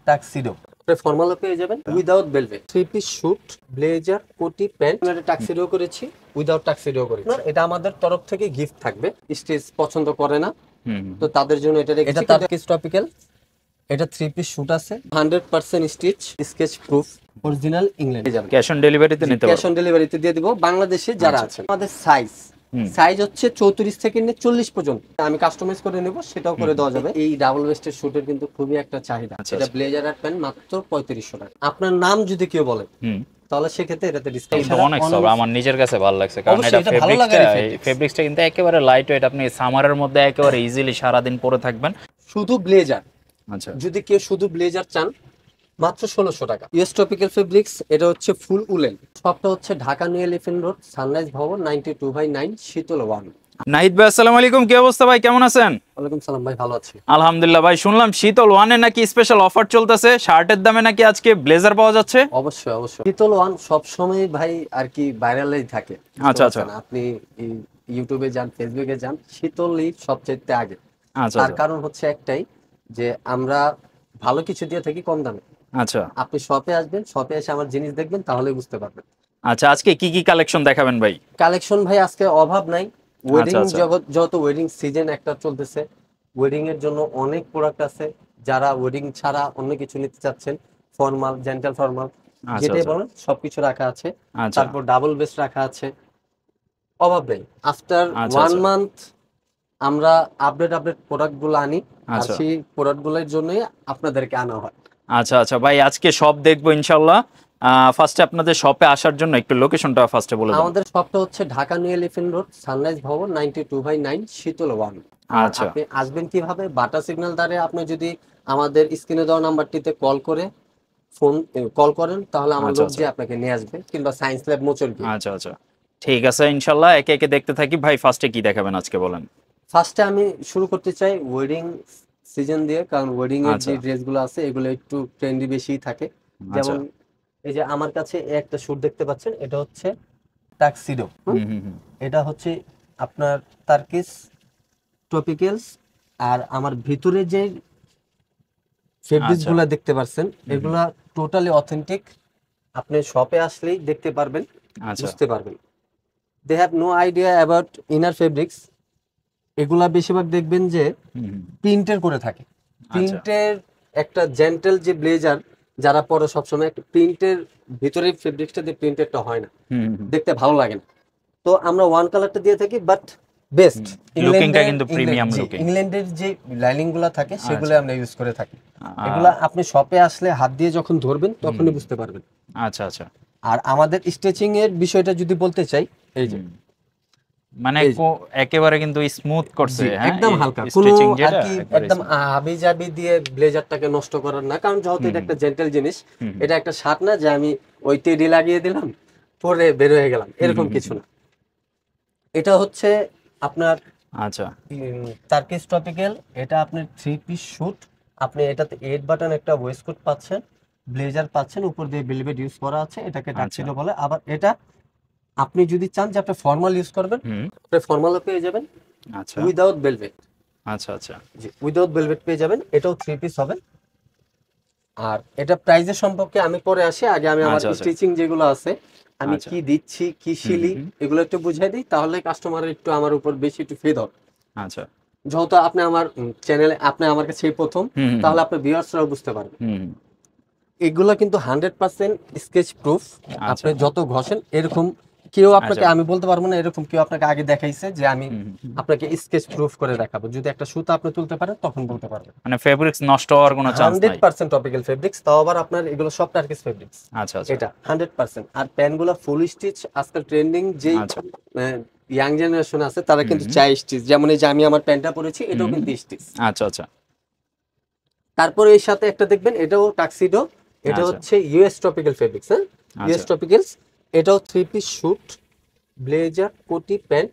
Tuxedo ফর্মালও পেয়ে যাবেন without velvet, 3 piece suit, blazer, কোটি, প্যান্ট। আমরা টাক্সিডো করেছি, উইদাউট টাক্সিডো করেছি। এটা আমাদের তরফ থেকে গিফট থাকবে। স্টেজ পছন্দ করে না, তো তাদের জন্য এটা রেখেছি। এটা টার্কিশ টপিক্যাল, এটা 3 পিস স্যুট আছে, 100% stitch, sketch proof, original England. Cash on ডেলিভারিতে নিতে পারবেন। ক্যাশ অন ডেলিভারিতে দিয়ে দিব বাংলাদেশে যারা আছেন। আমাদের সাইজ হচ্ছে 34 থেকে নিয়ে 40 পর্যন্ত। আমি কাস্টমাইজ করে নেব, সেটাও করে দেওয়া যাবে। এই ডাবল ওয়েস্টের শুটের কিন্তু খুবই একটা চাহিদা। এটা ব্লেজার আর প্যান্ট মাত্র 3500 টাকা। আপনার নাম যদি কেউ বলে তাহলে সেক্ষেত্রে এটাতে ডিসকাউন্ট অনেক সব। আমার নিজের কাছে ভালো লাগছে, কারণ এটা ফেব্রিক্সটা কিন্তু একেবারে লাইট ওয়েট। আপনি সামারের মধ্যে একেবারে ইজিলি সারা দিন পরে থাকবেন। শুধু ব্লেজার, আচ্ছা, যদি কেউ শুধু ব্লেজার চান মাত্র 1600 টাকা। ইউএস টপিক্যাল ফেব্রিক্স, এটা হচ্ছে ফুল উলেন। সবটা হচ্ছে Dhaka new elephant road, sunrise ভবন, 92/9, শীতল 1। নাহিদ ভাই, আসসালামু আলাইকুম। কি অবস্থা ভাই, কেমন আছেন? ওয়ালাইকুম সালাম ভাই, ভালো আছি আলহামদুলিল্লাহ। ভাই শুনলাম শীতল 1 এ নাকি স্পেশাল অফার চলতেছে, শার্টের দামে নাকি আজকে ব্লেজার পাওয়া যাচ্ছে? অবশ্যই অবশ্যই। শীতল 1 সব সময় ভাই আর কি ভাইরালই থাকে। আচ্ছা আচ্ছা। আপনি ইউটিউবে যান, ফেসবুকে যান, শীতলই সবচেয়ে আগে। আচ্ছা, তার কারণ হচ্ছে একটাই, যে আমরা ভালো কিছু দিয়ে থাকি কম দামে। আচ্ছা, আপনি শপে আসবেন, শপে এসে আমার জিনিস দেখবেন, তাহলে বুঝতে পারবেন। আচ্ছা, আজকে কি কি কালেকশন দেখাবেন ভাই? কালেকশন ভাই আজকে অভাব নাই। ওয়েডিং জগৎ, যত ওয়েডিং সিজন একটা চলতেছে, ওয়েডিং এর জন্য অনেক প্রোডাক্ট আছে। যারা ওয়েডিং ছাড়া অন্য কিছু নিতে চাচ্ছেন, ফর্মাল, জেন্টাল ফর্মাল, যেটাই বলেন সবকিছু রাখা আছে। তারপর ডাবল বেস্ট রাখা আছে, অভাব নেই। আফটার 1 মান্থ আমরা আপডেট প্রোডাক্ট গুলো আনি, আর সেই প্রোডাক্ট গুলোর জন্যই আপনাদেরকে আনা হয়। আচ্ছা আচ্ছা ভাই, আজকে সব দেখবো ইনশাআল্লাহ। ফার্স্টে আপনাদের শপে আসার জন্য একটু লোকেশনটা ফার্স্টে বলে দিন। আমাদের শপটা হচ্ছে Dhaka new elephant road, sunrise ভবন, 92/9, শীতল 1। আচ্ছা, আপনি আসবেন কিভাবে? বাটা সিগন্যাল দ্বারা আপনি যদি আমাদের স্ক্রিনে দেওয়া নাম্বারটিতে কল করেন, তাহলে আমার লোক যে আপনাকে নিয়ে আসবে, কিংবা সায়েন্স ল্যাব মোচরকি। আচ্ছা আচ্ছা, ঠিক আছে ইনশাআল্লাহ। একে একে দেখতে থাকি। ভাই ফার্স্টে কি দেখাবেন আজকে বলেন? ফার্স্টে আমি শুরু করতে চাই ওয়েডিং সিজন দিয়ে, কারণ ওয়েডিং এর যে ড্রেসগুলো আছে এগুলো একটু ট্রেন্ডি বেশি থাকে। যেমন এই যে আমার কাছে একটা স্যুট দেখতে পাচ্ছেন, এটা হচ্ছে টাক্সিডো। এটা হচ্ছে আপনার টার্কিশ টপিক্যালস। আর আমার ভিতরে যে ফেব্রিক্স গুলা দেখতে পাচ্ছেন, এগুলা টোটালি অথেন্টিক। আপনি শপে আসলেই দেখতে পারবেন, বুঝতে পারবেন। They have no idea about inner fabrics. এগুলা বেশিরভাগ দেখবেন যে প্রিন্টের করে থাকে। প্রিন্টের একটা জেন্টেল যে ব্লেজার যারা পরে সবসময় একটা প্রিন্টের ভিতরে ফেব্রিক্সটা দিয়ে প্রিন্টেডটা হয় না, দেখতে ভালো লাগে না। তো আমরা ওয়ান কালারটা দিয়ে থাকি, বাট বেস্ট লুকিংটা কিন্তু প্রিমিয়াম লুকিং। ইংল্যান্ডের যে লাইনিং গুলা থাকে সেগুলো আমরা ইউজ করে থাকি। এগুলা আপনি শপে আসলে হাত দিয়ে যখন ধরবেন তখনই বুঝতে পারবেন। আচ্ছা আচ্ছা। আর আমাদের স্টিচিং এর বিষয়টা যদি বলতে চাই, এই যে মানে একেবারে কিন্তু স্মুথ করছে, একদম হালকা, কোনো আর কি একদম আবিজাবি দিয়ে ব্লেজারটাকে নষ্ট করার না। কারণ যেহেতু এটা একটা জেন্টেল জিনিস, এটা একটা শার্ট না যে আমি ওই টেডি লাগিয়ে দিলাম পরে বের হয়ে গেলাম, এরকম কিছু না। এটা হচ্ছে আপনার আচ্ছা টার্কিশ টপিক্যাল। এটা আপনার 3 পিস স্যুট। আপনি এটাতে 8 বাটন একটা ওয়েস্টকোট পাচ্ছেন, ব্লেজার পাচ্ছেন, উপর দিয়ে ভেলভেট ইউজ করা আছে। এটাকে টাক্সিডো বলে। আবার এটা আপনি যদি চান যে আপনি ফর্মাল ইউজ করবেন, আপনি ফর্মালও পেয়ে যাবেন, আচ্ছা, উইদাউট ভেলভেট। আচ্ছা আচ্ছা, জি, উইদাউট ভেলভেট পেয়ে যাবেন। এটাও 3 পিস হবে। আর এটা প্রাইসের সম্পর্কে আমি পরে আসি, আগে আমি আমার স্টিচিং যেগুলো আছে, আমি কি দিচ্ছি, কি শিলি, এগুলো একটু বুঝাই দিই, তাহলে কাস্টমারের একটু আমার উপর বেশি একটু ফেদ হবে। আচ্ছা, যেহেতু আপনি আমার চ্যানেলে, আপনি আমার কাছে প্রথম, তাহলে আপনার ভিউয়ার্সরাও বুঝতে পারবে। এগুলো কিন্তু 100% স্কেচ প্রুফ। আপনি যত ঘষেন এরকম কেউ আপনাকে, আমি বলতে পারবো না এরকম কেউ আপনাকে আগে দেখাইছে যে আমি আপনাকে স্কেচ প্রুফ করে দেখাবো। যদি একটা সুতা আপনি তুলতে পারেন তখন বলতে পারবেন। মানে ফেব্রিক্স নষ্ট হওয়ার কোনো চান্স নাই। 100% টপিক্যাল ফেব্রিক্স, তাও আবার আপনার এগুলো সব টার্কিশ ফেব্রিক্স। আচ্ছা আচ্ছা, এটা 100%। আর প্যান্টগুলো ফুল স্টিচ। আজকাল ট্রেন্ডিং যে ইয়াং জেনারেশন আছে তারা কিন্তু চাই স্টিচ। যেমন এই যে আমি আমার প্যান্টটা পরেছি, এটাও কিন্তু স্টিচ। আচ্ছা আচ্ছা। তারপরে এর সাথে একটা দেখবেন, এটাও টাক্সিডো। এটা হচ্ছে ইউএস টপিক্যাল ফেব্রিক্স। হ্যাঁ, ইউএস টপিক্যালস। এটাও 3 পিস স্যুট, ব্লেজার, কোটি, প্যান্ট।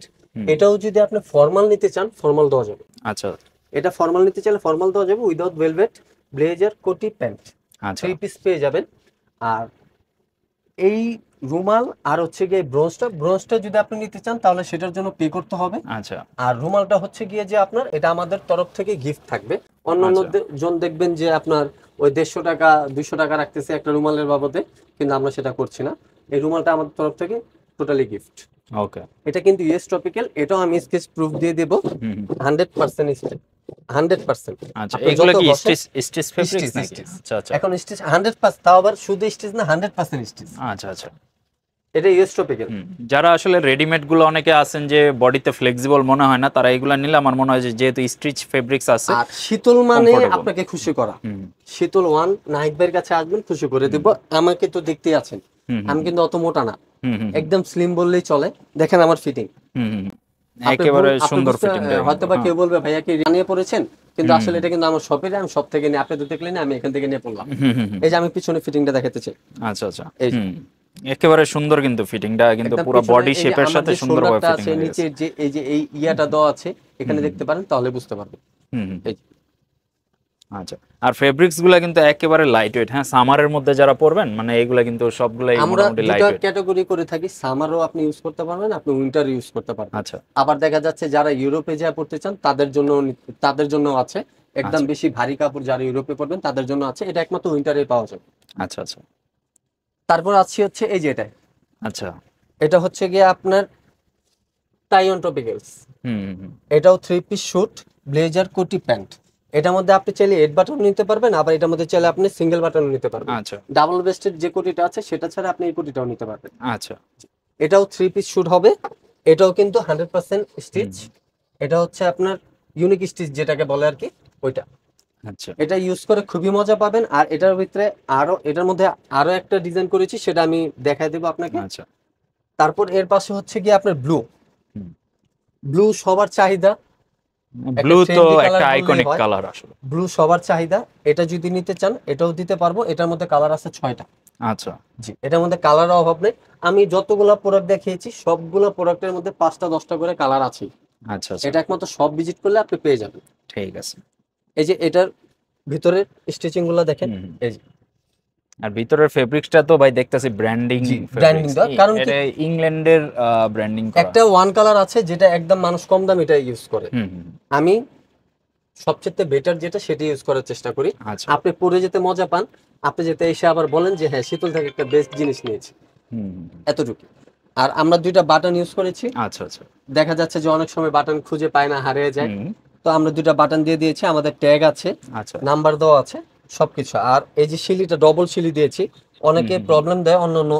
এটাও যদি আপনি ফর্মাল নিতে চান ফর্মাল দেওয়া যাবে। আচ্ছা, এটা ফর্মাল নিতে চাইলে ফর্মাল দেওয়া যাবে, উইদাউট ভেলভেট, ব্লেজার, কোটি, প্যান্ট, 3 পিস পেয়ে যাবেন। আর এই রুমাল আর হচ্ছে গিয়ে ব্রোঞ্জটা যদি আপনি নিতে চান তাহলে সেটার জন্য পে করতে হবে। আচ্ছা। আর রুমালটা হচ্ছে গিয়ে যে আপনার, এটা আমাদের তরফ থেকে গিফট থাকবে। অন্যান্য জন দেখবেন যে আপনার ওই 150 টাকা 200 টাকা রাখতেছে একটা রুমালের বাবদে, কিন্তু আমরা সেটা করছি না। এই রুমালটা আমাদের তরফ থেকে টোটালি গিফট। ওকে। এটা কিন্তু ইউএস ট্রপিক্যাল, এটাও আমি স্কেচ প্রুফ দিয়ে দেব 100% স্টিচ, 100%। আচ্ছা, আপনি এগুলো যত কি বসেন স্টিচ ফেব্রিক্স স্টিচ নাকি? স্টিচ আচ্ছা আচ্ছা এখন স্টিচ 100%, তাও আবার শুধু স্টিচ না, 100% স্টিচ। আচ্ছা আচ্ছা। এটা ইউএস ট্রপিক্যাল। যারা আসলে রেডিমেড গুলো অনেকে আছেন যে বডিতে ফ্লেক্সিবল মনে হয় না, তারা এগুলা নিলে আমার মনে হয় যে যেহেতু স্টিচ ফেব্রিক্স আছে। আর শীতল মানে comfortable। আপনাকে খুশি করা, শীতল ওয়ান নাহিদ ভাইয়ের কাছে আসবেন, খুশি করে দেব। আমাকে তো দেখতেই আছেন, আমি কিন্তু অত মোটা না, একদম স্লিম বললেই চলে। দেখেন আমার ফিটিং, একেবারে সুন্দর ফিটিং। হয়তো বা কেউ বলবে ভাইয়া কি নিয়ে পড়েছেন, কিন্তু আসলে এটা কিন্তু আমার শপের, আমি সব থেকে নিয়ে, আপনি তো দেখলেন আমি এখান থেকে নিয়ে পড়লাম। এই যে আমি পিছনে ফিটিংটা দেখাতে চাই। আচ্ছা আচ্ছা। এই একেবারে সুন্দর কিন্তু ফিটিংটা, কিন্তু একদম পুরো পিছনে বডি এই যে শেপের আমার সাথে যে সুন্দরভাবে শোল্ডারটা ফিটিং আছে, হয়ে গেছে। নিচের যে এই যে এই ইয়াটা দেওয়া আছে, এখানে দেখতে পারেন, তাহলে বুঝতে পারবেন। এই যে। আচ্ছা, আর ফেব্রিক্স গুলা কিন্তু একেবারে লাইট ওয়েট। হ্যাঁ, সামারের মধ্যে যারা পরবেন মানে এগুলা কিন্তু সবগুলাই আমরা মোটামুটি লাইট দুটো ওয়েট। ক্যাটাগরি করে থাকি, সামারও আপনি ইউজ করতে পারবেন, আপনি উইন্টার ইউজ করতে পারবেন। আচ্ছা আবার দেখা যাচ্ছে যারা ইউরোপে যা পড়তে চান তাদের জন্য আছে, একদম আচ্ছা বেশি ভারী কাপড় যারা ইউরোপে পড়বেন তাদের জন্য আছে, এটা একমাত্র উইন্টারে পাওয়া যায়। আচ্ছা আচ্ছা তারপর আছে হচ্ছে এই যে আচ্ছা। এটা হচ্ছে গিয়ে আপনার টাইওয়ান ট্রপিক্যালস। এটাও 3 পিস শুট, ব্লেজার, কোটি, প্যান্ট। এটার মধ্যে আপনি চাইলে 8 বাটন নিতে পারবেন, আবার এটার মধ্যে চাইলে আপনি সিঙ্গেল বাটন নিতে পারবেন। আচ্ছা ডাবল বেস্টের যে কোটিটা আছে সেটা ছাড়া আপনি এই কোটিটাও নিতে পারবেন। আচ্ছা। এটাও 3 পিস শুট হবে, এটাও কিন্তু 100% স্টিচ। এটা হচ্ছে আপনার ইউনিক স্টিচ যেটাকে বলে আর কি, ওইটা। আচ্ছা এটা ইউজ করে খুবই মজা পাবেন। আর এটার ভিতরে এটার মধ্যে আরো একটা ডিজাইন করেছি, সেটা আমি দেখাই দেবো আপনাকে। আচ্ছা। তারপর এর পাশে হচ্ছে গিয়ে আপনার ব্লু সবার চাহিদা, ব্লু তো trendy colour একটা বললেই আইকনিক হয়। কালার আসলে। ব্লু সবার চাহিদা, এটা যদি নিতে চান এটাও দিতে পারবো। এটার মধ্যে কালার আছে 6টা। আচ্ছা জি, এটার মধ্যে কালারের অভাব নেই। আমি যতগুলা প্রোডাক্ট দেখিয়েছি সবগুলো প্রোডাক্টের মধ্যে 5টা 10টা করে কালার আছে। আচ্ছা আচ্ছা। এটা একমাত্র সব ভিজিট করলে আপনি পেয়ে যাবেন। ঠিক আছে। এই যে এটার ভিতরের স্টিচিং গুলো দেখেন, এই যে। আর ভিতরের ফেব্রিক্সটা তো ভাই দেখতেছি ব্র্যান্ডিং জি, branding দেওয়া, কারণ কি এটা ইংল্যান্ডের ব্র্যান্ডিং করা। একটা ওয়ান কালার আছে যেটা একদম মানুষ কম দাম এটা ইউজ করে, আমি সবচেয়ে বেটার যেটা সেটা ইউজ করার চেষ্টা করি। আচ্ছা আপনি পরে যেতে মজা পান, আপনি যেতে এসে আবার বলেন যে হ্যাঁ শীতল থেকে একটা বেস্ট জিনিস নিয়েছি, এতটুকু। আর আমরা 2টা বাটন ইউজ করেছি। আচ্ছা আচ্ছা। দেখা যাচ্ছে যে অনেক সময় বাটন খুঁজে পায় না, হারিয়ে যায়, তো আমরা 2টা বাটন দিয়ে দিয়েছি, আমাদের ট্যাগ আছে, আচ্ছা নাম্বার দেওয়া আছে, সবকিছু। আর এই যে শিলিটা ডবল শিলি দিয়েছি, অনেকে প্রবলেম দেয় অন্যান্য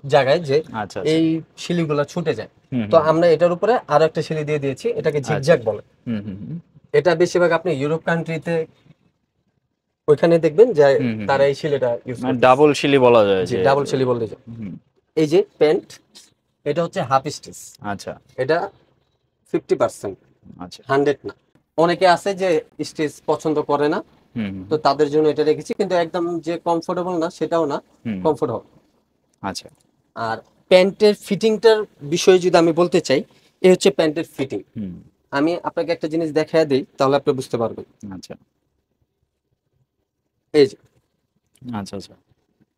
জায়গায় যে আচ্ছা এই শিলিগুলো ছুটে যায়, তো আমরা এটার উপরে আরো একটা শিলি দিয়ে দিয়েছি, এটাকে ঝিকঝ্যাক বলে। এটা বেশিরভাগ আপনি ইউরোপ কান্ট্রিতে ওইখানে দেখবেন যে তারা এই শিলিটা ইউজ করে, ডাবল শিলি বলা যায় জি যে। ডাবল শিলি বলতে যায়। এই যে প্যান্ট, এটা হচ্ছে হাফ স্টিচ, আচ্ছা এটা 50%, আচ্ছা 100 না। অনেকে আছে যে স্টিচ পছন্দ করে না, তো তাদের জন্য এটা রেখেছি, কিন্তু একদম যে কমফোর্টেবল না সেটাও না, কমফোর্টেবল। আচ্ছা। আর প্যান্টের ফিটিংটার বিষয়ে যদি আমি বলতে চাই, এই হচ্ছে প্যান্টের ফিটিং। আমি আপনাকে একটা জিনিস দেখায় দেই, তাহলে আপনি বুঝতে পারবেন। আচ্ছা এই যে আচ্ছা আচ্ছা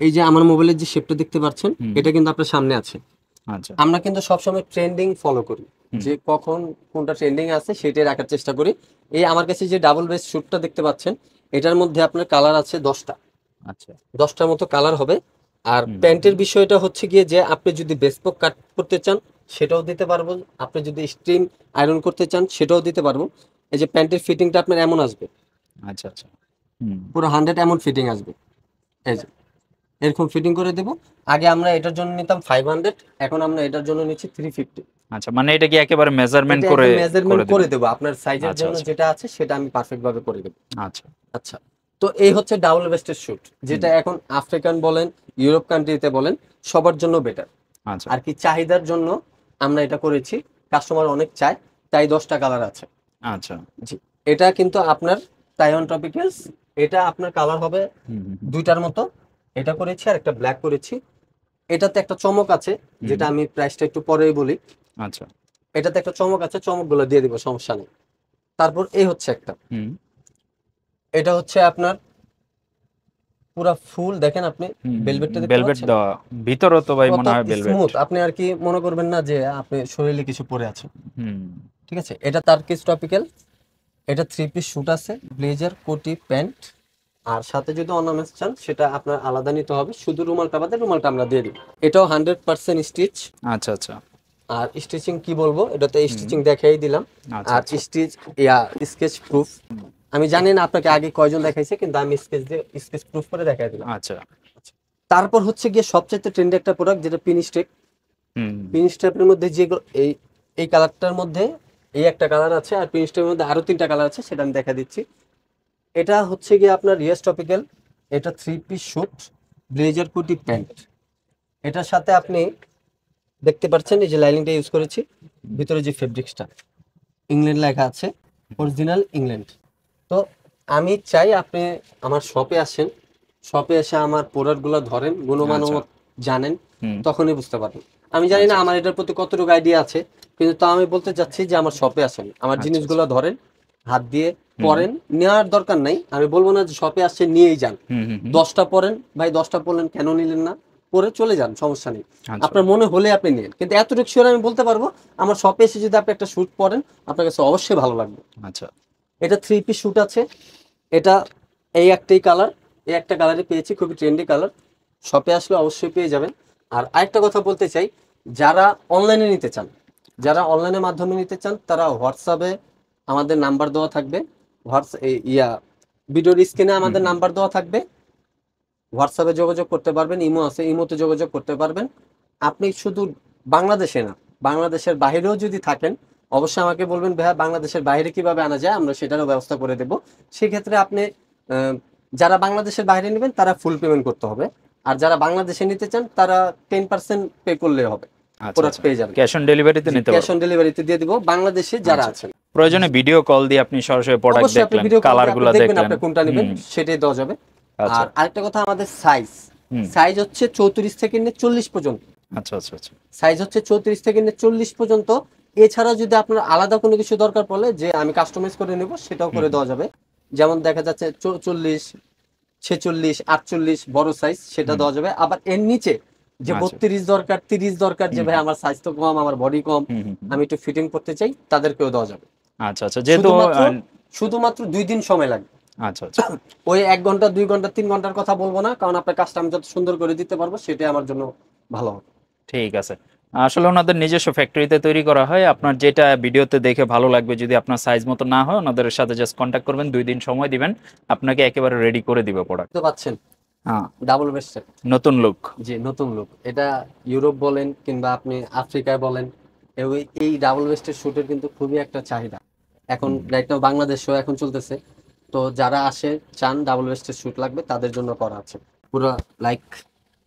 এই যে আমার মোবাইলের যে শেপটা দেখতে পাচ্ছেন, এটা কিন্তু আপনার সামনে আছে। আচ্ছা। আমরা কিন্তু সবসময় ট্রেন্ডিং ফলো করি, যে কখন কোনটা ট্রেন্ডিং আছে সেটাই রাখার চেষ্টা করি। এই আমার কাছে যে ডাবল বেস স্যুটটা দেখতে পাচ্ছেন, এটার মধ্যে আপনার কালার আছে 10টা, আচ্ছা 10টার মতো কালার হবে। আর প্যান্টের বিষয়টা হচ্ছে গিয়ে যে আপনি যদি বেসপক কাট করতে চান সেটাও দিতে পারবো, আপনি যদি স্ট্রিম আয়রন করতে চান সেটাও দিতে পারবো। এই যে প্যান্টের ফিটিংটা আপনার এমন আসবে, আচ্ছা আচ্ছা। পুরো 100 এমন ফিটিং আসবে। এই যে এরকম ফিটিং করে দেব। আগে আমরা এটার জন্য নিতাম 500, এখন আমরা এটার জন্য নিচ্ছি 350। আচ্ছা, মানে এটা কি একেবারে মেজারমেন্ট করে মেজারমেন্ট করে দেব, আপনার সাইজের আচ্ছা, জন্য আচ্ছা। যেটা আছে সেটা আমি পারফেক্ট ভাবে করে দেব। আচ্ছা আচ্ছা, তো এই হচ্ছে ডাবল বেস্টের শুট, যেটা এখন আফ্রিকান বলেন, ইউরোপ কান্ট্রিতে বলেন, সবার জন্য বেটার। আচ্ছা আর কি চাহিদার জন্য আমরা এটা করেছি, কাস্টমার অনেক চায়, তাই 10টা কালার আছে। আচ্ছা। জি, এটা কিন্তু আপনার টাইওয়ান ট্রপিক্যালস, এটা আপনার কালার হবে 2টার মতো, এটা করেছি আর একটা ব্ল্যাক করেছি। এটাতে একটা চমক আছে, যেটা আমি প্রাইসটা একটু পরেই বলি। আচ্ছা। এটাতে একটা চমক আছে, চমকগুলো দিয়ে দিব, সমস্যা নেই। তারপর এই হচ্ছে একটা, এটা হচ্ছে আপনার পুরা ফুল, দেখেন আপনি ভেলভেটটা দেখতে ভেলভেট পাচ্ছেন, দেওয়া ভিতরও তো ভাই মনে হয় ভেলভেট। স্মুথ, আপনি আর কি মনে করবেন না যে আপনি শরীরে কিছু পরে আছে। ঠিক আছে, এটা টার্কিশ ট্রপিক্যাল, এটা 3 পিস শুট আছে, ব্লেজার, কোটি, প্যান্ট। আর সাথে যদি অর্নামেন্টস চান সেটা আপনার আলাদা নিতে হবে, শুধু রুমালটা বাদে রুমালটা আমরা দিয়ে দিই। এটাও 100% স্টিচ। আচ্ছা আচ্ছা। আর স্টিচিং কি বলবো, এটাতে স্টিচিং দেখাই দিলাম। আচ্ছা আর আচ্ছা। স্টিচ স্কেচ প্রুফ, আমি জানি না আপনাকে আগে কয়জন দেখাইছে, কিন্তু আমি স্কেচ প্রুফ করে দেখাই দিলাম। আচ্ছা। তারপর হচ্ছে গিয়ে সবচেয়ে ট্রেন্ডি একটা প্রোডাক্ট, যেটা পিন স্টেপ। পিন স্টেপের মধ্যে যেগুলো এই এই কালারটার মধ্যে এই একটা কালার আছে, আর পিন স্টেপের মধ্যে আরো 3টা কালার আছে, সেটা আমি দেখা দিচ্ছি। এটা হচ্ছে গিয়ে আপনার রিয়াস টপিক্যাল, এটা 3 piece shoot blazer kurti pant. এটার সাথে আপনি দেখতে পাচ্ছেন এই যে লাইনিংটা ইউজ করেছি, ভিতরে যে ফেব্রিক্সটা ইংল্যান্ড লেখা আছে, অরিজিনাল ইংল্যান্ড। তো আমি চাই আপনি আমার শপে আসেন, শপে এসে আমার প্রোডাক্টগুলো ধরেন, গুণমান আচ্ছা। জানেন, হুম। তখনই বুঝতে পারবেন। আমি জানি না আচ্ছা আমার এটার প্রতি কতটুকু আইডিয়া আছে, কিন্তু তা আমি বলতে চাচ্ছি যে আমার শপে আসেন, আমার আচ্ছা। জিনিসগুলো ধরেন, হাত দিয়ে হুম। পরেন। নেওয়ার দরকার নাই, আমি বলবো না যে শপে আসছে নিয়েই যান। হুম হুম হুম। 10টা পরেন ভাই, 10টা পড়লেন, কেন নিলেন না? পরে চলে যান, সমস্যা নেই। আচ্ছা আপনার মনে হলে আপনি নিন, কিন্তু এতটুকু শিওর আমি বলতে পারবো, আমার শপে এসে যদি আপনি একটা স্যুট পরেন, আপনার কাছে অবশ্যই ভালো লাগবে। আচ্ছা। এটা 3 পিস শুট আছে। এটা এই একটাই কালার, এই একটা কালারে পেয়েছি, খুবই ট্রেন্ডি কালার। শপে আসলে অবশ্যই পেয়ে যাবেন। আর আরেকটা কথা বলতে চাই, যারা অনলাইনে নিতে চান, যারা অনলাইনের মাধ্যমে নিতে চান, তারা হোয়াটসঅ্যাপে আমাদের নাম্বার দেওয়া থাকবে। ভিডিওর স্ক্রিনে আমাদের নাম্বার দেওয়া থাকবে, হোয়াটসঅ্যাপে যোগাযোগ করতে পারবেন, ইমো আছে, ইমোতে যোগাযোগ করতে পারবেন। আপনি শুধু বাংলাদেশে না, বাংলাদেশের বাইরেও যদি থাকেন, অবশ্যই আমাকে বলবেন ভাইয়া বাংলাদেশের বাইরে কিভাবে আনা যায়, আমরা সেটারও ব্যবস্থা করে দেব। সেক্ষেত্রে আপনি যারা বাংলাদেশের বাইরে নেবেন তারা ফুল পেমেন্ট করতে হবে, আর যারা বাংলাদেশে নিতে চান তারা 10% পে করলে হবে, আচ্ছা প্রোডাক্ট আচ্ছা। পেয়ে যাবেন। ক্যাশ অন ডেলিভারিতে নিতে ক্যাশ পারবো। অন ডেলিভারিতে দিয়ে দিব বাংলাদেশে যারা আচ্ছা। আছেন। প্রয়োজনে ভিডিও কল দিয়ে আপনি সরাসরি প্রোডাক্ট অবশ্যই আপনি দেখলেন, ভিডিও কল দিয়ে আপনি কালারগুলো দেখবেন দেখলেন। আপনি কোনটা নেবেন, হুম। সেটাই দেওয়া যাবে। আচ্ছা। আর আরেকটা কথা, আমাদের সাইজ হুম। সাইজ হচ্ছে 34 থেকে নিয়ে 40 পর্যন্ত। আচ্ছা আচ্ছা আচ্ছা। সাইজ হচ্ছে 34 থেকে নিয়ে 40 পর্যন্ত। এছাড়া যদি আপনার আলাদা কোনো কিছু দরকার পড়লে যে আমি কাস্টমাইজ করে নেব, সেটাও করে দেওয়া যাবে। যেমন দেখা যাচ্ছে 44, 46, 48 বড় সাইজ, সেটা দেওয়া যাবে। আবার এর নিচে যে আচ্ছা। 32 দরকার, 30 দরকার, যে ভাই আমার সাইজ তো কম, আমার বডি কম, হুম হুম হুম। আমি একটু ফিটিং করতে চাই, তাদেরকেও দেওয়া যাবে। আচ্ছা আচ্ছা। যেহেতু শুধুমাত্র 2 দিন সময় লাগবে। আচ্ছা আচ্ছা। ওই 1 ঘন্টা, 2 ঘন্টা, 3 ঘন্টার কথা বলবো না, কারণ আপনার কাজটা আমি যত সুন্দর করে দিতে পারবো সেটাই আমার জন্য ভালো হবে। ঠিক আছে। আসলে ওনাদের নিজস্ব ফ্যাক্টরিতে তৈরি করা হয়। আপনার যেটা ভিডিওতে দেখে ভালো লাগবে, যদি আপনার সাইজ মতো না হয়, ওনাদের সাথে জাস্ট কন্ট্যাক্ট করবেন, 2 দিন সময় দিবেন, আপনাকে একেবারে রেডি করে দিবে প্রোডাক্ট। বুঝতে পাচ্ছেন, হ্যাঁ। ডাবল বেস্টের নতুন লুক। যে নতুন লুক, এটা ইউরোপ বলেন কিংবা আপনি আফ্রিকায় বলেন, এই ডাবল বেস্টের শুটের কিন্তু খুবই একটা চাহিদা। এখন রাইট নাও বাংলাদেশেও এখন চলতেছে। তো যারা আসে চান ডাবল বেস্টের শুট লাগবে, তাদের জন্য করা আছে পুরো লাইক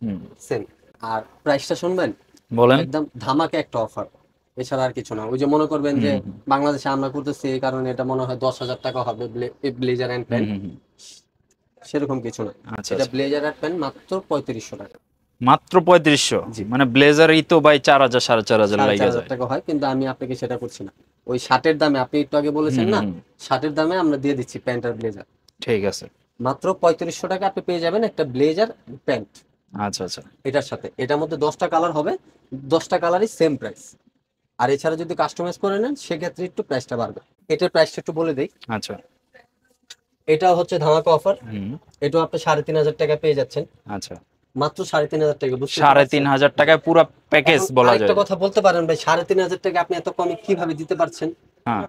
হুম। সেম। আর প্রাইসটা শুনবেন, বলেন। একদম ধামাকা একটা অফার, এছাড়া আর কিছু না। ওই যে মনে করবেন যে বাংলাদেশে আমরা করতেছি এই কারণে এটা মনে হয় 10,000 টাকা হবে ব্লেজার অ্যান্ড প্যান্ট, সেরকম কিছু না। আচ্ছা এটা আচ্ছা। ব্লেজার অ্যান্ড প্যান্ট মাত্র 3500 টাকা। মাত্র 3500? জি। মানে ব্লেজারই তো ভাই 4000 4500 লাগে 4,500 যায়। টাকা হয়, কিন্তু আমি আপনাকে সেটা করছি না। ওই শার্টের দামে, আপনি একটু আগে বলেছেন না, শার্টের দামে আমরা দিয়ে দিচ্ছি প্যান্ট আর ব্লেজার। ঠিক আছে। মাত্র 3500 টাকা আপনি পেয়ে যাবেন একটা ব্লেজার প্যান্ট। আচ্ছা আচ্ছা। এটার সাথে এটার মধ্যে 10টা কালার হবে, 10টা কালারই সেম প্রাইস। আর এছাড়া যদি কাস্টমাইজ করে নেন সেক্ষেত্রে একটু প্রাইসটা বাড়বে। এটার প্রাইসটা একটু বলে দেই। আচ্ছা। এটা হচ্ছে ধামাকা অফার, হুম। এটাও আপনি 3500 টাকা পেয়ে যাচ্ছেন, আচ্ছা। মাত্র 3500 টাকা। বুঝতে 3500 টাকায় পুরো প্যাকেজ বলা যায়। একটা কথা বলতে পারেন ভাই, 3500 টাকা আপনি এত কমে কিভাবে দিতে পারছেন? হ্যাঁ।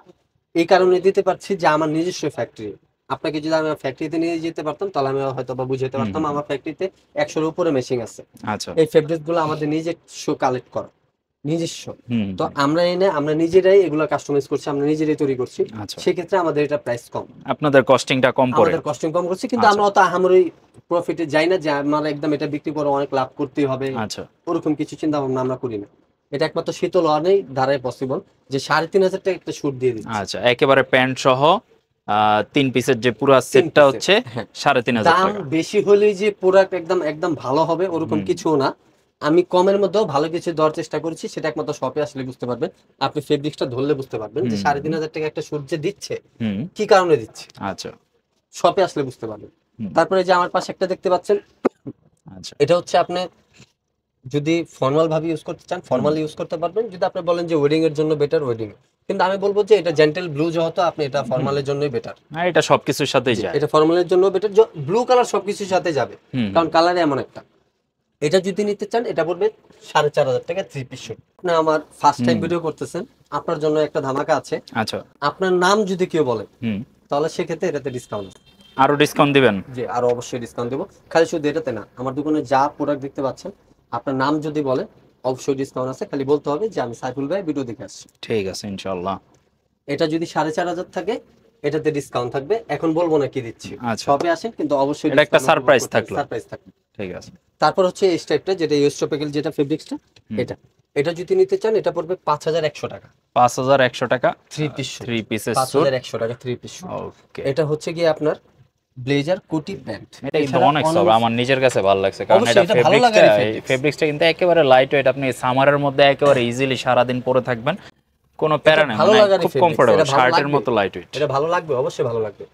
এই কারণে দিতে পারছি যে আমার নিজস্ব ফ্যাক্টরি। আপনাকে যদি আমি ফ্যাক্টরিতে নিয়ে যেতে পারতাম, তাহলে আমি হয়তো বা বুঝাতে পারতাম। আমার ফ্যাক্টরিতে 100-এর উপরে মেশিন আছে। আচ্ছা। এই ফেব্রিক গুলো আমাদের নিজস্ব কালেক্ট করা, নিজস্ব। হুম। তো আমরা নিজেরাই এগুলো কাস্টমাইজ করছি, আমরা নিজেরাই তৈরি করছি। আচ্ছা। সেক্ষেত্রে আমাদের এটা প্রাইস কম, আপনাদের কস্টিংটা কম পড়ে। আমাদের কস্টিং কম করছি, কিন্তু আচ্ছা। আমরা অত আহামরি প্রফিটে যাই না যে আমার একদম এটা বিক্রি করে অনেক লাভ করতে হবে, আচ্ছা। ওরকম কিছু চিন্তা ভাবনা আমরা করি না। এটা একমাত্র শীতল অনেক ধারায় পসিবল যে 3500 টাকা একটা শুট দিয়ে দিচ্ছি। আচ্ছা, একেবারে প্যান্ট সহ 3 পিসের যে পুরো সেটটা হচ্ছে 3500 দাম টাকা। বেশি হলেই যে প্রোডাক্ট একদম একদম ভালো হবে ওরকম কিছু না। আমি কমের মধ্যেও ভালো কিছু দেওয়ার চেষ্টা করেছি, সেটা একমাত্র শপে আসলে বুঝতে পারবেন। আপনি ফেব্রিক্সটা ধরলে বুঝতে পারবেন যে 3500 টাকা একটা শুট যে দিচ্ছে, কি কারণে দিচ্ছে, আচ্ছা। শপে আসলে বুঝতে পারবেন। তারপরে যে আমার পাশে একটা দেখতে পাচ্ছেন, আচ্ছা। এটা হচ্ছে আপনি যদি ফর্মাল ভাবে ইউজ করতে চান ফর্মাল ইউজ করতে পারবেন, যদি আপনি বলেন যে ওয়েডিং এর জন্য বেটার, ওয়েডিং কিন্তু আমি বলবো যে এটা জেন্টেল ব্লু, যেহেতু আপনি এটা ফর্মালের জন্যই বেটার। হ্যাঁ, এটা সবকিছুর সাথেই যায়। এটা ফর্মালের জন্য বেটার, ব্লু কালার সবকিছুর সাথে যাবে, কারণ কালার এমন একটা। এটা যদি নিতে চান এটা পড়বে 4,500 টাকা 3 পিস শুট। আপনি আমার ফার্স্ট টাইম ভিডিও করতেছেন, আপনার জন্য একটা ধামাকা আছে। আচ্ছা, আপনার নাম যদি কেউ বলে তাহলে সেক্ষেত্রে এটাতে ডিসকাউন্ট আছে। আরো ডিসকাউন্ট দিবেন? জি, আরো অবশ্যই ডিসকাউন্ট দেবো। খালি শুধু এটাতে না, আমার দোকানে যা প্রোডাক্ট দেখতে পাচ্ছেন আপনার নাম যদি বলে অবশ্যই ডিসকাউন্ট আছে। খালি বলতে হবে যে আমি সাইফুল ভাই ভিডিও দেখে আসছি। ঠিক আছে, ইনশাআল্লাহ। এটা যদি 4,500 থাকে এটাতে ডিসকাউন্ট থাকবে, এখন বলবো না কি দিচ্ছি। আচ্ছা, সবে আসেন, কিন্তু অবশ্যই এটা একটা discount সারপ্রাইজ উপভোগ করতে হবে, থাকলো। সারপ্রাইজ থাকবে। ঠিক আছে। তারপর হচ্ছে এই টাইপটা, যেটা ইউএস টপিক্যাল, যেটা ফেব্রিক্সটা, এটা এটা যদি নিতে চান এটা পড়বে 5,100 টাকা 5,100 টাকা 3 পিস শুট। 3 পিসের স্যুট। 5,100 টাকা 3 পিস শুট। ওকে, এটা হচ্ছে গিয়ে আপনার ব্লেজার কোটি প্যান্ট। এটা কিন্তু অনেক সব, আমার নিজের কাছে ভালো লাগছে, কারণ অবশ্যই এটা এটা ভালো লাগারই fabrics। ফেব্রিক্সটা কিন্তু একেবারে লাইট ওয়েট, আপনি সামারের মধ্যে একেবারে ইজিলি সারাদিন পরে থাকবেন, কোনো প্যারা নেই, ভালো মানে লাগারই খুব fabrics, কমফোর্টেবল, এটা ভালো শার্টের লাগবে। মতো লাইট ওয়েট। এটা ভালো লাগবে, অবশ্যই ভালো লাগবে।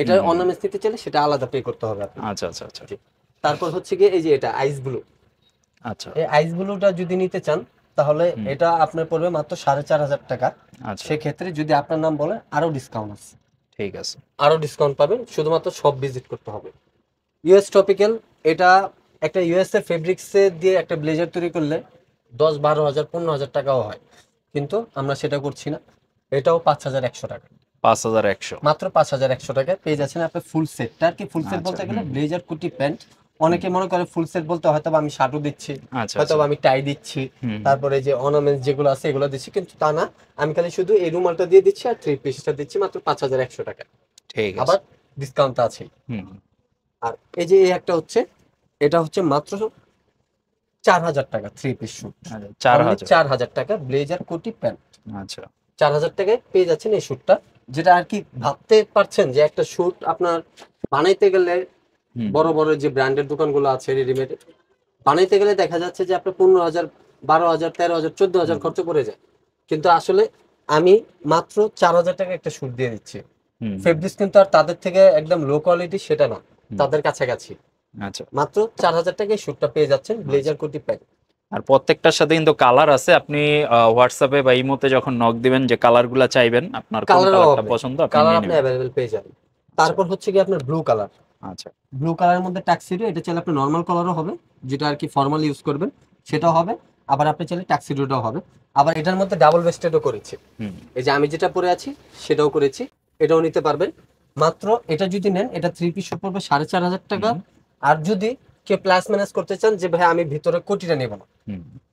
এটা অর্নামেন্টস নিতে চাইলে সেটা আলাদা পে করতে হবে আপনার। আচ্ছা আচ্ছা আচ্ছা তারপর হচ্ছে গিয়ে এই যে এটা আইস ব্লু। আচ্ছা এই আইস ব্লুটা যদি নিতে চান তাহলে এটা আপনার পড়বে মাত্র 4,500 টাকা। আচ্ছা, সেক্ষেত্রে যদি আপনার নাম বলে আরো ডিসকাউন্ট আছে, ঠিক আছে। আরো ডিসকাউন্ট পাবেন। শুধুমাত্র সব ভিজিট করতে হবে। ইউএস টপিক্যাল, এটা একটা ইউএস এর ফেব্রিক্সে দিয়ে একটা ব্লেজার তৈরি করলে 10-12 হাজার 15,000 টাকাও হয়, কিন্তু আমরা সেটা করছি না। এটাও 5,100 টাকা, 5,100। মাত্র 5,100 টাকায় পেয়ে যাচ্ছেন আপনি ফুল সেটটা। আর কি ফুল সেট বলতে গেলে ব্লেজার কোটি প্যান্ট। অনেকে মনে করে ফুল সেট বলতে হয়তো আমি শার্টও দিচ্ছি, আচ্ছা হয়তো আমি টাই দিচ্ছি, তারপরে যে অর্নামেন্টস যেগুলো আছে এগুলো দিচ্ছি, কিন্তু তা না। আমি খালি শুধু এই রুমালটা দিয়ে দিচ্ছি আর 3 পিসটা দিচ্ছি মাত্র 5,100 টাকা। ঠিক আছে। আবার ডিসকাউন্ট আছে। আর এই যে এই একটা হচ্ছে, এটা হচ্ছে মাত্র 4,000 টাকা 3 পিস শুট। 4,000। 4,000 টাকা ব্লেজার কোটি প্যান্ট। আচ্ছা, 4,000 টাকায় পেয়ে যাচ্ছেন এই শুটটা। যেটা আর কি ভাবতে পারছেন যে একটা শুট আপনার বানাইতে গেলে, বড় বড় যে ব্র্যান্ডের দোকানগুলো আছে রেডিমেড, বানাইতে গেলে দেখা যাচ্ছে যে আপনার 15,000 12,000 13,000 14,000 খরচ পড়ে যায়। কিন্তু আসলে আমি মাত্র 4,000 টাকা একটা শুট দিয়ে দিচ্ছি। ফেব্রিক্স কিন্তু আর তাদের থেকে একদম লো কোয়ালিটি সেটা না, তাদের কাছাকাছি। আচ্ছা, মাত্র 4,000 টাকায় শুটটা পেয়ে যাচ্ছেন ব্লেজার কোটি প্যান্ট। আর প্রত্যেকটার সাথে কিন্তু কালার আছে। আপনি হোয়াটসঅ্যাপে বা ইমোতে যখন নক দিবেন যে কালারগুলো চাইবেন, আপনার কোন কালারটা পছন্দ আপনি কালার নিয়ে আপনি নেবেন। অ্যাভেলেবেল পেয়ে যাবেন। তারপর হচ্ছে কি আপনার ব্লু কালার। আচ্ছা, ব্লু কালারের মধ্যে টাক্সিডো, এটা চাইলে আপনি নর্মাল কালারও হবে, যেটা আর কি ফর্মাল ইউজ করবেন সেটাও হবে। আবার আপনি চাইলে টাক্সিডোটাও হবে। আবার এটার মধ্যে ডাবল ভেস্টেডও করেছি। এই যে আমি যেটা পরে আছি সেটাও করেছি, এটাও নিতে পারবেন। মাত্র এটা যদি নেন এটা 3 পিস শুট পড়বে 4,500 টাকা। আর যদি কেউ প্লাস ম্যানেজ করতে চান যে ভাই আমি ভিতরে কোটিটা নেব না,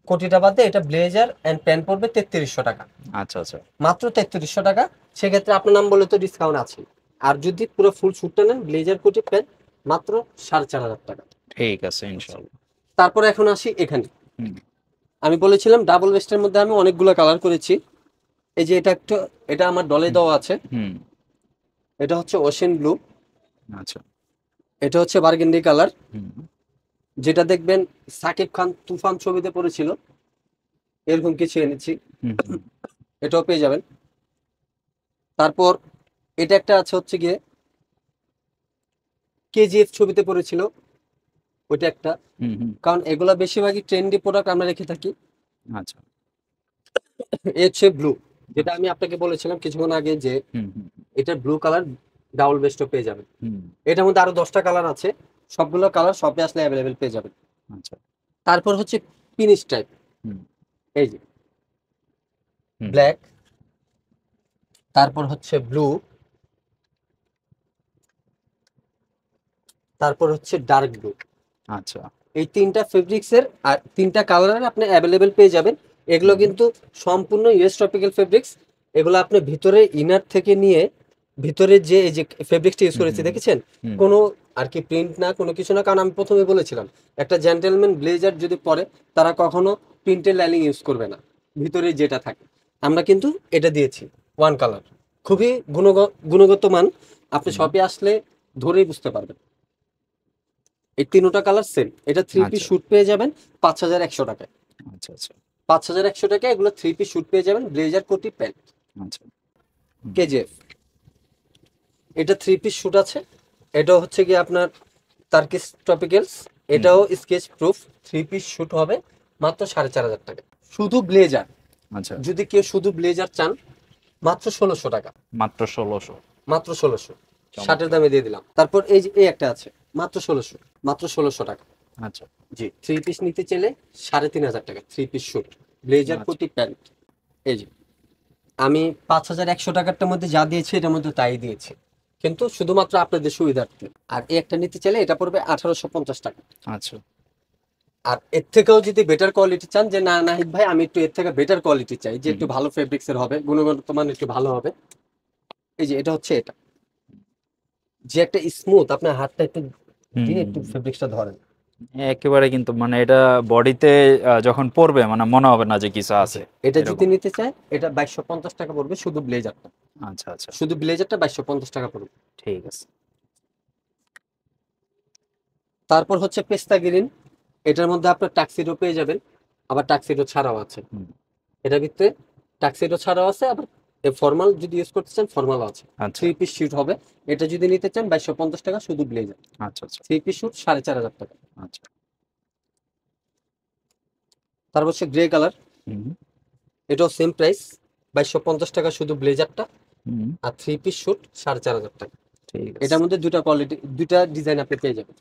কোটিটা বাদে এটা ব্লেজার এন্ড প্যান্ট পড়বে 3,300 টাকা। আচ্ছা আচ্ছা, মাত্র 3,300 টাকা। সেক্ষেত্রে আপনার নাম বলে তো ডিসকাউন্ট আছে। আর যদি পুরো ফুল শুটটা নেন ব্লেজার কোটি প্যান্ট মাত্র 4,500 টাকা। ঠিক আছে, ইনশাআল্লাহ। তারপর এখন আসি এখানে। আমি বলেছিলাম ডাবল ভেস্টের মধ্যে আমি অনেকগুলো কালার করেছি। এই যে এটা একটা, এটা আমার ডলে দেওয়া আছে। এটা হচ্ছে ওশেন ব্লু। আচ্ছা, এটা হচ্ছে বার্গেন্ডি কালার, যেটা দেখবেন সাকিব খান তুফান ছবিতে পড়েছিল, এরকম কিছু এনেছি, এটাও পেয়ে যাবেন। তারপর এটা একটা আছে হচ্ছে গিয়ে কেজিএফ ছবিতে পড়েছিল, ওইটা একটা। কারণ এগুলা বেশিরভাগই ট্রেন্ডি প্রোডাক্ট আমরা রেখে থাকি। আচ্ছা, এ হচ্ছে ব্লু, যেটা আমি আপনাকে বলেছিলাম কিছুক্ষণ আগে যে এটা ব্লু কালার ডাবল বেস্টও পেয়ে যাবেন। এটার মধ্যে আরো 10টা কালার আছে, সবগুলো কালার শপে আসলে অ্যাভেলেবেল পেয়ে যাবেন। আচ্ছা, তারপর হচ্ছে ফিনিশ টাইপ, এই যে ব্ল্যাক, তারপর হচ্ছে ব্লু, তারপর হচ্ছে ডার্ক ব্লু। আচ্ছা, এই 3টা ফেব্রিক্সের আর 3টা কালারের আপনি অ্যাভেলেবেল পেয়ে যাবেন। এগুলো কিন্তু সম্পূর্ণ ইউএস ট্রপিক্যাল ফেব্রিক্স। এগুলো আপনি ভিতরে ইনার থেকে নিয়ে ভিতরে যে এই যে ফেব্রিক্সটা ইউজ করেছি দেখেছেন, কোনো আর কি প্রিন্ট না, কোনো কিছু না। কারণ আমি প্রথমে বলেছিলাম একটা জেন্টেলম্যান ব্লেজার যদি পরে তারা কখনো প্রিন্টের লাইনিং ইউজ করবে না, ভিতরে যেটা থাকে। আমরা কিন্তু এটা দিয়েছি ওয়ান কালার, খুবই গুণগত মান। আপনি শপে আসলে ধরেই বুঝতে পারবেন। এই 3টা কালার সেম। এটা 3 পিস শুট পেয়ে যাবেন 5,100 টাকায়। আচ্ছা আচ্ছা, 5,100 টাকায় এগুলো 3 পিস শুট পেয়ে যাবেন ব্লেজার কোটি প্যান্ট। আচ্ছা, কেজিএফ, এটা 3 পিস শুট আছে। এটাও হচ্ছে কি আপনার টার্কিশ ট্রপিক্যালস, এটাও স্কেচ প্রুফ 3 পিস শুট হবে মাত্র 4,500 টাকা। শুধু ব্লেজার, আচ্ছা, যদি কেউ শুধু ব্লেজার চান মাত্র 1600 টাকা, মাত্র 1600। মাত্র 1600, শার্টের দামে দিয়ে দিলাম। তারপর এই যে এই একটা আছে মাত্র 1600, মাত্র 1600 টাকা। আচ্ছা জি, 3 পিস নিতে চাইলে 3500 টাকা, 3 পিস শুট, ব্লেজার আচ্ছা। কোটি প্যান্ট। এই যে আমি 5100 টাকারটার মধ্যে যা দিয়েছি এটার মধ্যে তাই দিয়েছি, কিন্তু শুধুমাত্র আপনাদের সুবিধার্থে। আর এই একটা নিতে চাইলে এটা পড়বে 1850 টাকা। আচ্ছা আর এর থেকেও যদি বেটার কোয়ালিটি চান, যে না নাহিদ ভাই আমি একটু এর থেকে বেটার কোয়ালিটি চাই, যে একটু ভালো ফেব্রিক্সের হবে, গুণগত মান একটু ভালো হবে, এই যে এটা হচ্ছে এটা, যে একটা স্মুথ, আপনার হাতটা একটু দিয়ে একটু হুম, ফেব্রিক্সটা ধরেন। একেবারে কিন্তু মানে এটা বডিতে যখন পরবে মানে মনে হবে না যে কিছু আছে এটা যদি এরকম। নিতে চায় এটা 2250 টাকা পড়বে, শুধু ব্লেজারটা, আচ্ছা আচ্ছা, শুধু ব্লেজারটা 2250 টাকা পড়বে। ঠিক আছে। তারপর হচ্ছে পেস্তা গ্রিন, এটার মধ্যে আপনার টাক্সিডো পেয়ে যাবেন, আবার টাক্সিডো ছাড়াও আছে। হুম, এটার ভিতরে টাক্সিডো ছাড়াও আছে, আবার ফর্মাল যদি ইউজ করতে চান ফর্মালও আছে। আচ্ছা 3 পিস শুট হবে, এটা যদি নিতে চান 2250 টাকা, শুধু ব্লেজার। আচ্ছা আচ্ছা 3 পিস শুট 4500 টাকা। আচ্ছা। তারপর হচ্ছে গ্রে কালার, হুম এটাও সেম প্রাইস, 2250 টাকা শুধু ব্লেজারটা, হুম, আর 3 পিস শুট 4500 টাকা। ঠিক আছে। এটার মধ্যে দুটা কোয়ালিটি, দুটা ডিজাইন আপনি পেয়ে যাবেন।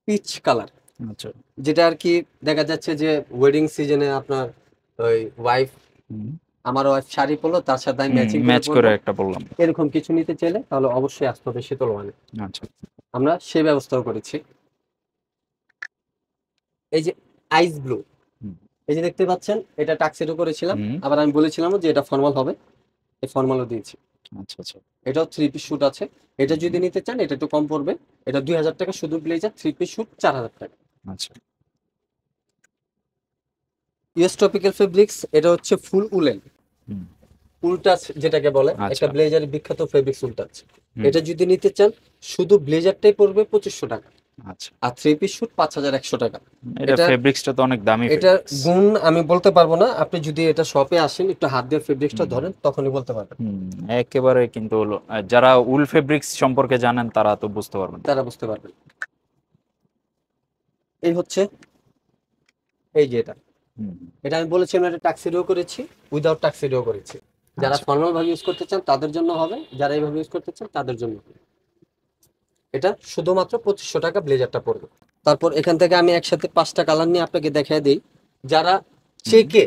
পিচ কালার, আচ্ছা যেটা আর কি দেখা যাচ্ছে যে ওয়েডিং সিজনে আপনার ওই ওয়াইফ, হুম আমার ওয়াইফ শাড়ি পরলো তার সাথে আমি হুম, ম্যাচিং করে ম্যাচ করে পরবো, একটা বললাম। এরকম কিছু নিতে চাইলে তাহলে অবশ্যই আসতে হবে শীতল ওয়ানে, আচ্ছা আমরা সেই ব্যবস্থাও করেছি। এই যে আইস ব্লু, হুম এই যে দেখতে পাচ্ছেন, এটা টাক্সিডো করেছিলাম, হুম, আবার আমি বলেছিলাম যে এটা ফর্মাল হবে, এই ফর্মালও দিয়েছি। আচ্ছা আচ্ছা এটাও 3 পিস শুট আছে, এটা যদি নিতে চান এটা একটু কম পড়বে, এটা 2000 টাকা শুধু ব্লেজার, 3 পিস শুট 4000 টাকা। আচ্ছা ইউএস টপিক্যাল ফেব্রিক্স, এটা হচ্ছে ফুল উলেন, হুম উলটাস যেটাকে বলে, একটা আচ্ছা ব্লেজারের বিখ্যাত ফেব্রিক্স উলটাস। হুম, এটা যদি নিতে চান শুধু ব্লেজারটাই পড়বে 2500 টাকা, আচ্ছা। আর 3 পিস শুট 5100 টাকা। এটা এটা ফেব্রিক্সটা তো অনেক দামি এটার ফেব্রিক্স। গুণ আমি বলতে পারবো না, আপনি যদি এটা শপে আসেন একটু হাত দিয়ে ফেব্রিক্সটা ধরেন তখনই বলতে পারবেন, হুম, একেবারে কিন্তু হলো যারা উল ফেব্রিক্স সম্পর্কে জানেন তারা তো বুঝতে পারবেন। তারা বুঝতে পারবেন। এই হচ্ছে, এই যে এটা, হুম, এটা আমি বলেছিলাম এটা টাক্সিডো করেছি, উইদাউট টাক্সিডো করেছি। যারা আচ্ছা ফর্মাল ভাবে ইউজ করতে চান তাদের জন্য হবে, যারা এইভাবে ইউজ করতে চান তাদের জন্য হবে। এটা শুধুমাত্র 2500 টাকা ব্লেজারটা পড়বে। তারপর এখান থেকে আমি একসাথে 5টা কালার নিয়ে আপনাকে দেখায় দিই। যারা হুম চেকে,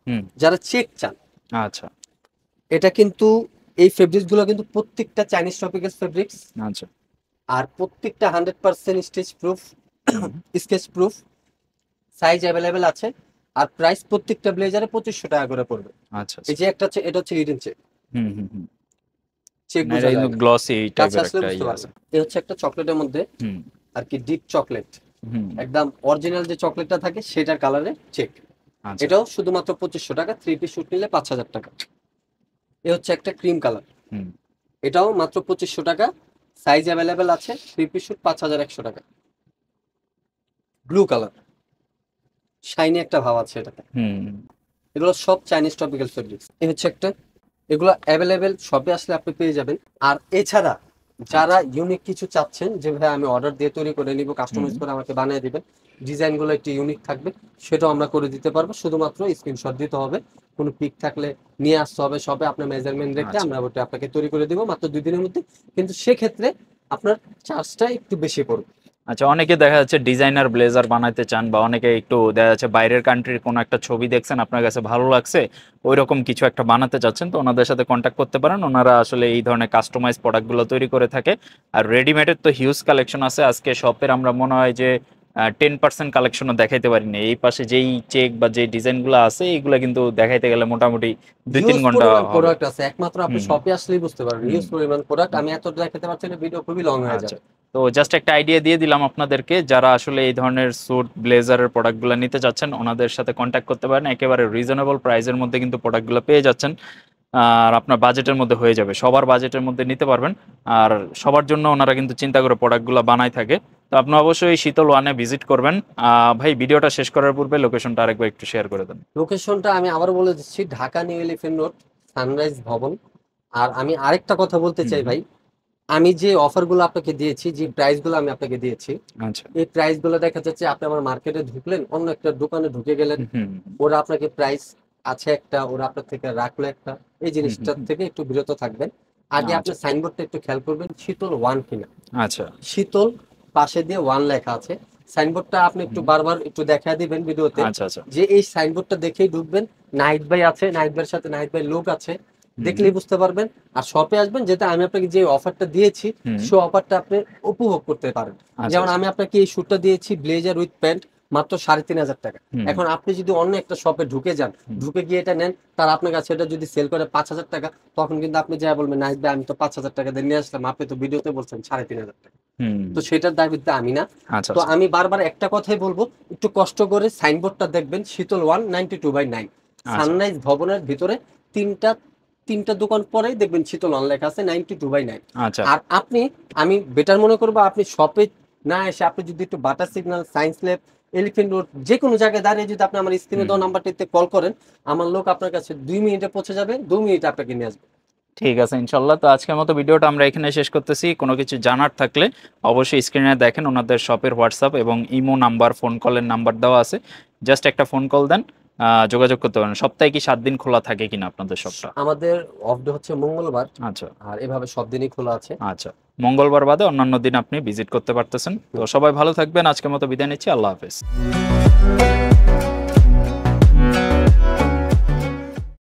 হুম, যারা চেক চান, আচ্ছা এটা কিন্তু এই ফেব্রিক্স গুলো কিন্তু প্রত্যেকটা চাইনিজ টপিক্যাল ফেব্রিক্স, আচ্ছা আর প্রত্যেকটা 100% স্টেজ প্রুফ, হুম, স্কেচ প্রুফ, সাইজ অ্যাভেলেবেল আছে, আর প্রাইস প্রত্যেকটা ব্লেজারে 2500 টাকা করে পড়বে। আচ্ছা এই আচ্ছা যে একটা হচ্ছে, এটা হচ্ছে হিডেন চেক, হুম হুম হুম, চেক না এটা বোঝা কিন্তু যায় না, গ্লসি কাছে টাইপের আসলে একটা বুঝতে ইয়ে আছে। পারবেন। এই হচ্ছে একটা চকলেটের মধ্যে হুম আর কি ডিপ চকলেট, হুম, একদম অরিজিনাল যে চকলেটটা থাকে সেটার কালারে চেক। আচ্ছা এটাও শুধুমাত্র 2500 টাকা, 3 পিস শুট নিলে 5000 টাকা। এ হচ্ছে একটা ক্রিম কালার, হুম এটাও মাত্র 2500 টাকা, সাইজ অ্যাভেলেবেল আছে, 3 পিস শুট 5100 টাকা। ব্লু কালার, শাইনি একটা ভাব আছে এটাতে। হুম, এগুলো সব চাইনিজ টপিক্যাল ফেব্রিক্স। এই হচ্ছে একটা, এগুলো অ্যাভেলেবেল শপে আসলে আপনি পেয়ে যাবেন। আর এছাড়া যারা আচ্ছা ইউনিক কিছু চাচ্ছেন, যে ভাই আমি অর্ডার দিয়ে তৈরি করে নিব, হুম, কাস্টমাইজ করে আমাকে বানিয়ে দিবেন, ডিজাইনগুলো একটু ইউনিক থাকবে, সেটাও আমরা করে দিতে পারবো। শুধুমাত্র স্ক্রিনশট দিতে হবে, কোনো পিক থাকলে নিয়ে আসতে হবে শপে, আপনার মেজারমেন্ট রেখে আচ্ছা আমরা ওটা আপনাকে তৈরি করে দিব মাত্র 2 দিনের মধ্যে। কিন্তু সেক্ষেত্রে আপনার চার্জটা একটু বেশি পড়বে। আচ্ছা। অনেকে দেখা যাচ্ছে ডিজাইনার ব্লেজার বানাইতে চান, বা অনেকে একটু দেখা যাচ্ছে বাইরের কান্ট্রির কোনো একটা ছবি দেখছেন আপনার কাছে ভালো লাগছে, ওই রকম কিছু একটা বানাতে চাচ্ছেন, তো ওনাদের সাথে কন্ট্যাক্ট করতে পারেন। ওনারা আসলে এই ধরনের কাস্টমাইজ প্রোডাক্টগুলো তৈরি করে থাকে। আর রেডিমেডের তো হিউজ কালেকশন আছে। আজকে শপের আমরা মনে হয় যে 10% কালেকশনও দেখাইতে পারিনি। এই পাশে যেই চেক বা যে ডিজাইনগুলো আছে এইগুলো কিন্তু দেখাইতে গেলে মোটামুটি 2-3 হিউজ ঘন্টা পরিমাণ হবে। প্রোডাক্ট আছে, একমাত্র আপনি হুম শপে আসলেই বুঝতে পারবেন। হুম হিউজ পরিমাণ প্রোডাক্ট, হুম, আমি এত দেখাতে পারছি না, ভিডিও খুবই লং হয়ে আচ্ছা। যাবে। তো জাস্ট একটা আইডিয়া দিয়ে দিলাম আপনাদেরকে, যারা আসলে এই ধরনের স্যুট ব্লেজারের প্রোডাক্টগুলো নিতে চাচ্ছেন ওনাদের সাথে কন্ট্যাক্ট করতে পারেন। একেবারে রিজনেবল প্রাইসের মধ্যে কিন্তু প্রোডাক্টগুলো পেয়ে যাচ্ছেন, আর আপনার বাজেটের মধ্যে হয়ে যাবে, সবার বাজেটের মধ্যে নিতে পারবেন। আর সবার জন্য ওনারা কিন্তু চিন্তা করে প্রোডাক্টগুলো বানায় থাকে। তো আপনি অবশ্যই শীতল ওয়ানে ভিজিট করবেন। ভাই ভিডিওটা শেষ করার পূর্বে লোকেশনটা আরেকবার একটু শেয়ার করে দেন। লোকেশনটা আমি আবারও বলে দিচ্ছি, Dhaka new elephant road, sunrise ভবন। আর আমি আরেকটা কথা বলতে হুম চাই হুম, ভাই, আমি যে অফারগুলো আপনাকে দিয়েছি, যে প্রাইসগুলো আমি আপনাকে দিয়েছি, আচ্ছা এই প্রাইসগুলো দেখা যাচ্ছে আপনি আমার মার্কেটে ঢুকলেন, অন্য একটা দোকানে ঢুকে গেলেন, হুম হুম, ওরা আপনাকে প্রাইস আছে একটা, ওরা আপনার থেকে রাখলো একটা, এই জিনিসটার থেকে একটু বিরত থাকবেন। আগে আপনি আচ্ছা সাইনবোর্ডটা একটু খেয়াল করবেন, শীতল ওয়ান কিনা। আচ্ছা। শীতল পাশে দিয়ে ওয়ান লেখা আছে, সাইনবোর্ডটা আপনি একটু বারবার একটু দেখা দিবেন ভিডিওতে, আচ্ছা আচ্ছা। যে এই সাইনবোর্ডটা দেখেই ঢুকবেন। নাহিদ ভাই আছে, নাহিদ ভাইয়ের সাথে নাহিদ ভাই লোক আছে, দেখলেই বুঝতে পারবেন। আর শপে আসবেন, যেটা আমি আপনাকে যে অফারটা দিয়েছি সেই অফারটা আপনি উপভোগ করতে পারেন। যেমন আমি আপনাকে এই স্যুটটা দিয়েছি ব্লেজার উইথ প্যান্ট মাত্র 3,500 টাকা। এখন আপনি যদি অন্য একটা শপে ঢুকে যান, ঢুকে গিয়ে এটা নেন, তার আপনার কাছে এটা যদি সেল করে 5,000 টাকা, তখন কিন্তু আপনি যা বলবেন, নাহিদ ভাই আমি তো 5,000 টাকা দিয়ে নিয়ে আসলাম, আপনি তো ভিডিওতে বলছেন 3,500 টাকা। তো সেটার দাবিতে আমি না। আচ্ছা তো আমি বারবার একটা কথাই বলবো, একটু কষ্ট করে সাইনবোর্ডটা দেখবেন, শীতল 192/9 সানরাইজ ভবনের ভিতরে তিনটা তিনটা দোকান পরেই দেখবেন শীতল ওয়ান লেখা আছে 92/9। আচ্ছা আর আমি বেটার মনে করবো আপনি শপে না এসে আপনি যদি একটু butter signal, science lab, elephant road যে কোনো জায়গায় দাঁড়িয়ে যদি আপনি আমার স্ক্রিনে দেওয়া নাম্বারটিতে কল করেন, আমার লোক আপনার কাছে 2 মিনিটে পৌঁছে যাবে, 2 মিনিটে আপনাকে নিয়ে আসবে। ঠিক আছে ইনশাল্লাহ। তো আজকের মতো ভিডিওটা আমরা এখানে শেষ করতেছি। কোনো কিছু জানার থাকলে অবশ্যই স্ক্রিনে দেখেন ওনাদের শপের হোয়াটসঅ্যাপ এবং ইমো নাম্বার, ফোন কলের নাম্বার দেওয়া আছে, জাস্ট একটা ফোন কল দেন, যোগাযোগ করতে পারেন। সপ্তাহে কি 7 দিন খোলা থাকে কিনা আপনাদের শপটা? আমাদের অফ ডে হচ্ছে মঙ্গলবার, আচ্ছা আর এভাবে সব দিনই খোলা আছে। আচ্ছা, মঙ্গলবার বাদে অন্যান্য দিন আপনি ভিজিট করতে পারতেছেন। তো সবাই ভালো থাকবেন, আজকের মতো বিদায় নিচ্ছি, আল্লাহ হাফেজ।